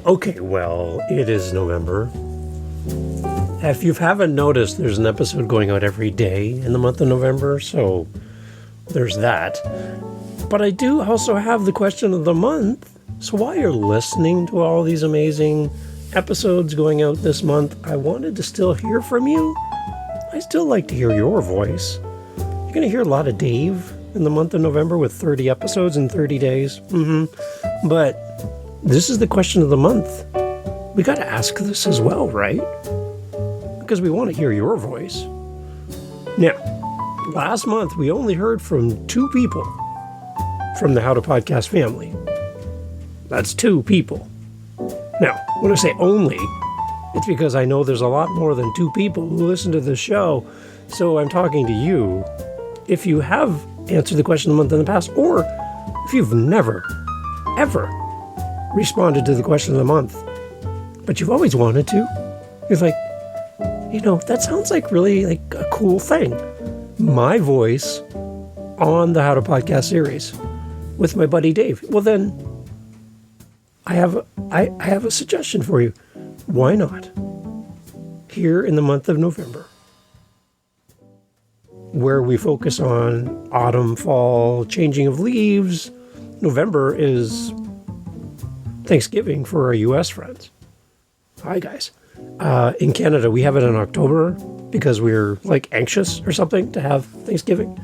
Okay, well, it is November. If you haven't noticed, there's an episode going out every day in the month of November, so there's that. But I do also have the question of the month. So while you're listening to all these amazing episodes going out this month, I wanted to still hear from you. I still like to hear your voice. You're going to hear a lot of Dave in the month of November with 30 episodes in 30 days. But this is the question of the month. We got to ask this as well, right? Because we want to hear your voice. Now, last month we only heard from 2 people from the How to Podcast family. That's 2 people. Now, when I say only, it's because I know there's a lot more than 2 people who listen to this show. So I'm talking to you. If you have answered the question of the month in the past, or if you've never, ever responded to the question of the month, but you've always wanted to, you're like, that sounds like really like a cool thing. My voice on the How to Podcast series with my buddy Dave. Well, then I have a suggestion for you. Why not? Here in the month of November, where we focus on autumn, fall, changing of leaves. November is Thanksgiving for our U.S. friends. Hi, guys. In Canada, we have it in October because we're like anxious or something to have Thanksgiving.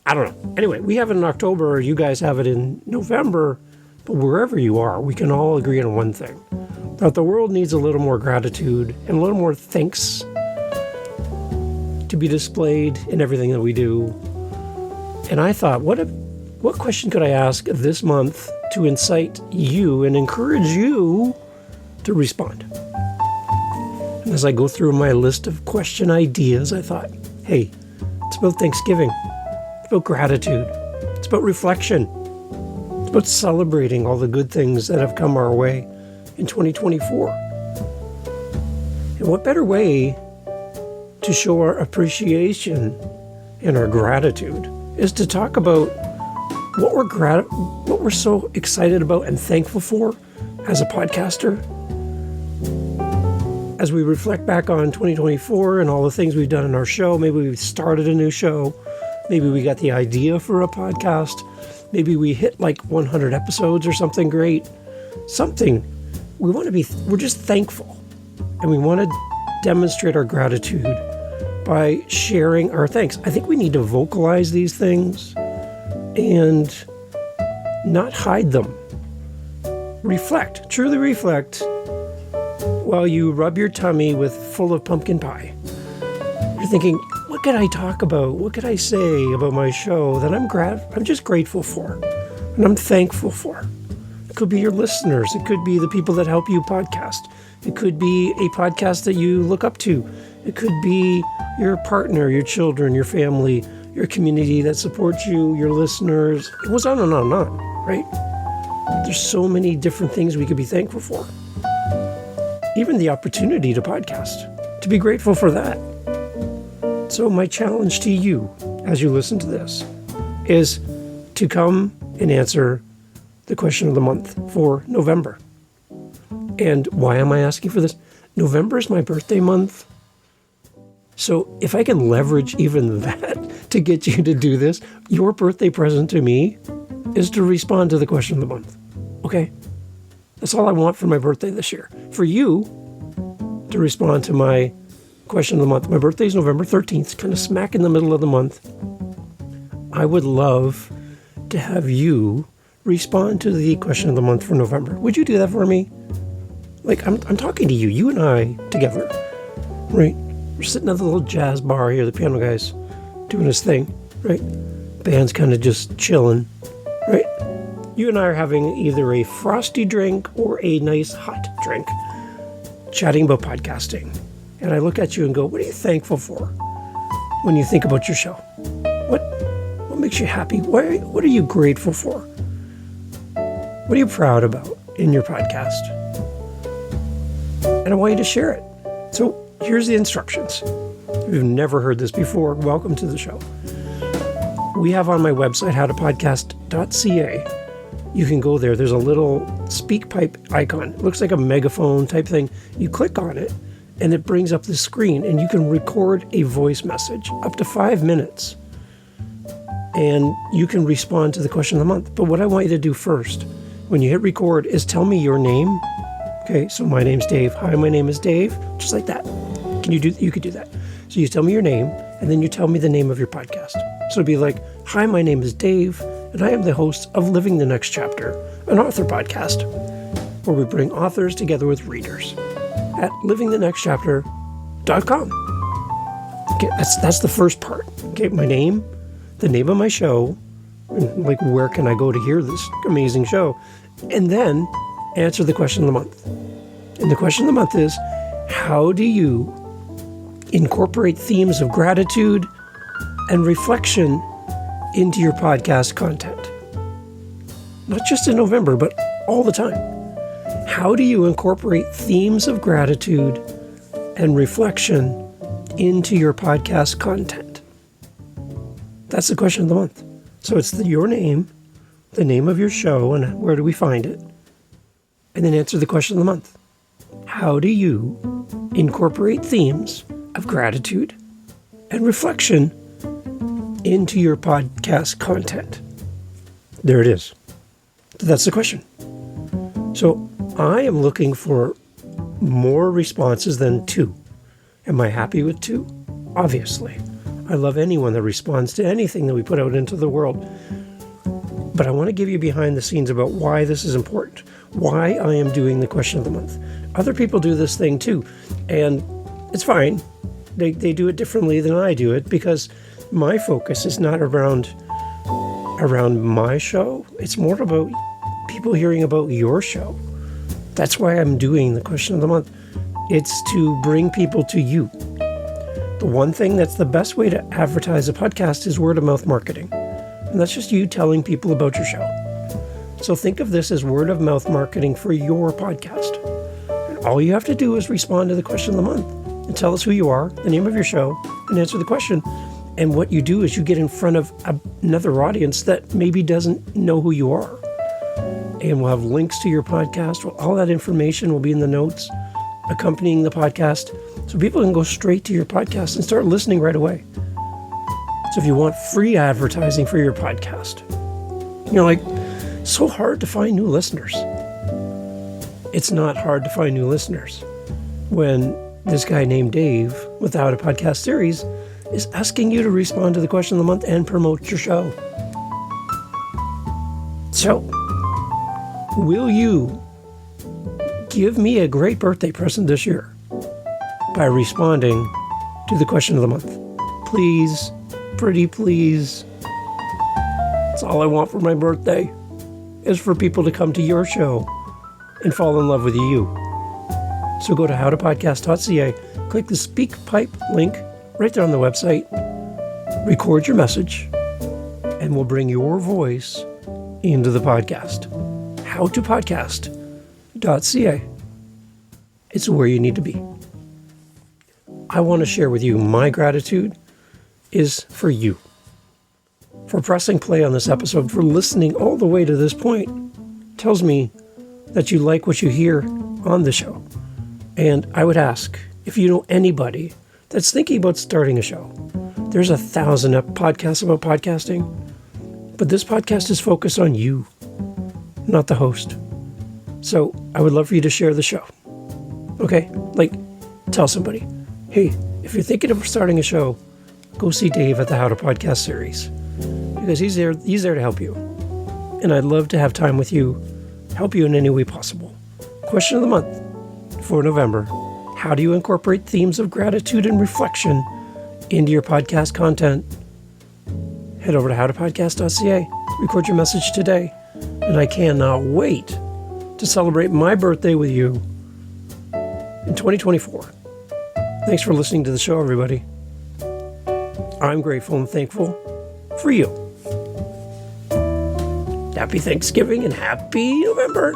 I don't know. Anyway, we have it in October. You guys have it in November. But wherever you are, we can all agree on one thing. That the world needs a little more gratitude and a little more thanks to be displayed in everything that we do. And I thought, what question could I ask this month to incite you and encourage you to respond? And as I go through my list of question ideas, I thought, hey, it's about Thanksgiving. It's about gratitude. It's about reflection. It's about celebrating all the good things that have come our way in 2024. And what better way to show our appreciation and our gratitude is to talk about what we're so excited about and thankful for as a podcaster. As we reflect back on 2024 and all the things we've done in our show, maybe we started a new show, maybe we got the idea for a podcast, maybe we hit like 100 episodes or something great, something. We're just thankful, and we want to demonstrate our gratitude by sharing our thanks. I think we need to vocalize these things and not hide them. Reflect, truly reflect, while you rub your tummy full of pumpkin pie. You're thinking, what could I talk about? What could I say about my show that I'm just grateful for and I'm thankful for? It could be your listeners. It could be the people that help you podcast. It could be a podcast that you look up to. It could be your partner, your children, your family, your community that supports you, your listeners. It goes on and on and on, right? There's so many different things we could be thankful for. Even the opportunity to podcast, to be grateful for that. So my challenge to you as you listen to this is to come and answer the question of the month for November. And why am I asking for this? November is my birthday month. So if I can leverage even that to get you to do this, your birthday present to me is to respond to the question of the month. Okay? That's all I want for my birthday this year. For you to respond to my question of the month. My birthday is November 13th, kind of smack in the middle of the month. I would love to have you respond to the question of the month for November. Would you do that for me? Like, I'm talking to you, you and I together, right? We're sitting at the little jazz bar here, the piano guy's doing his thing, right? Band's kind of just chilling, right? You and I are having either a frosty drink or a nice hot drink, chatting about podcasting. And I look at you and go, what are you thankful for when you think about your show? What makes you happy? What are you grateful for? What are you proud about in your podcast? And I want you to share it. So here's the instructions. If you've never heard this before, welcome to the show. We have on my website, howtopodcast.ca, you can go there. There's a little speak pipe icon. It looks like a megaphone type thing. You click on it and it brings up the screen, and you can record a voice message up to 5 minutes. And you can respond to the question of the month. But what I want you to do first, when you hit record, is tell me your name. Okay, so my name's Dave. Hi, my name is Dave. Just like that. You could do that. So you tell me your name, and then you tell me the name of your podcast. So it'd be like, hi, my name is Dave, and I am the host of Living the Next Chapter, an author podcast, where we bring authors together with readers at livingthenextchapter.com. Okay, that's the first part. Okay, my name, the name of my show, and like where can I go to hear this amazing show, and then answer the question of the month. And the question of the month is, how do you incorporate themes of gratitude and reflection into your podcast content? Not just in November, but all the time. How do you incorporate themes of gratitude and reflection into your podcast content? That's the question of the month. So it's your name, the name of your show, and where do we find it? And then answer the question of the month. How do you incorporate themes of gratitude and reflection into your podcast content? There it is. That's the question. So I am looking for more responses than 2. Am I happy with 2? Obviously. I love anyone that responds to anything that we put out into the world. But I want to give you behind the scenes about why this is important, why I am doing the question of the month. Other people do this thing too, and it's fine. They do it differently than I do it, because my focus is not around my show. It's more about people hearing about your show. That's why I'm doing the question of the month. It's to bring people to you. The one thing that's the best way to advertise a podcast is word of mouth marketing. And that's just you telling people about your show. So think of this as word of mouth marketing for your podcast. And all you have to do is respond to the question of the month and tell us who you are, the name of your show, and answer the question. And what you do is you get in front of another audience that maybe doesn't know who you are. And we'll have links to your podcast. All that information will be in the notes accompanying the podcast, so people can go straight to your podcast and start listening right away. So if you want free advertising for your podcast, you're like, so hard to find new listeners. It's not hard to find new listeners when this guy named Dave, without a podcast series, is asking you to respond to the question of the month and promote your show. So, will you give me a great birthday present this year by responding to the question of the month? Please, pretty please. That's all I want for my birthday, is for people to come to your show and fall in love with you. So go to howtopodcast.ca, click the Speak Pipe link right there on the website, record your message, and we'll bring your voice into the podcast. howtopodcast.ca. It's where you need to be. I want to share with you my gratitude is for you, for pressing play on this episode, for listening all the way to this point. Tells me that you like what you hear on the show. And I would ask, if you know anybody that's thinking about starting a show, there's 1,000 podcasts about podcasting, but this podcast is focused on you, not the host. So I would love for you to share the show. Okay? Like, tell somebody, hey, if you're thinking of starting a show, go see Dave at the How to Podcast series, because he's there to help you. And I'd love to have time with you, help you in any way possible. Question of the month for November: how do you incorporate themes of gratitude and reflection into your podcast content? Head over to howtopodcast.ca, record your message today, and I cannot wait to celebrate my birthday with you in 2024. Thanks for listening to the show, everybody. I'm grateful and thankful for you. Happy Thanksgiving and happy November.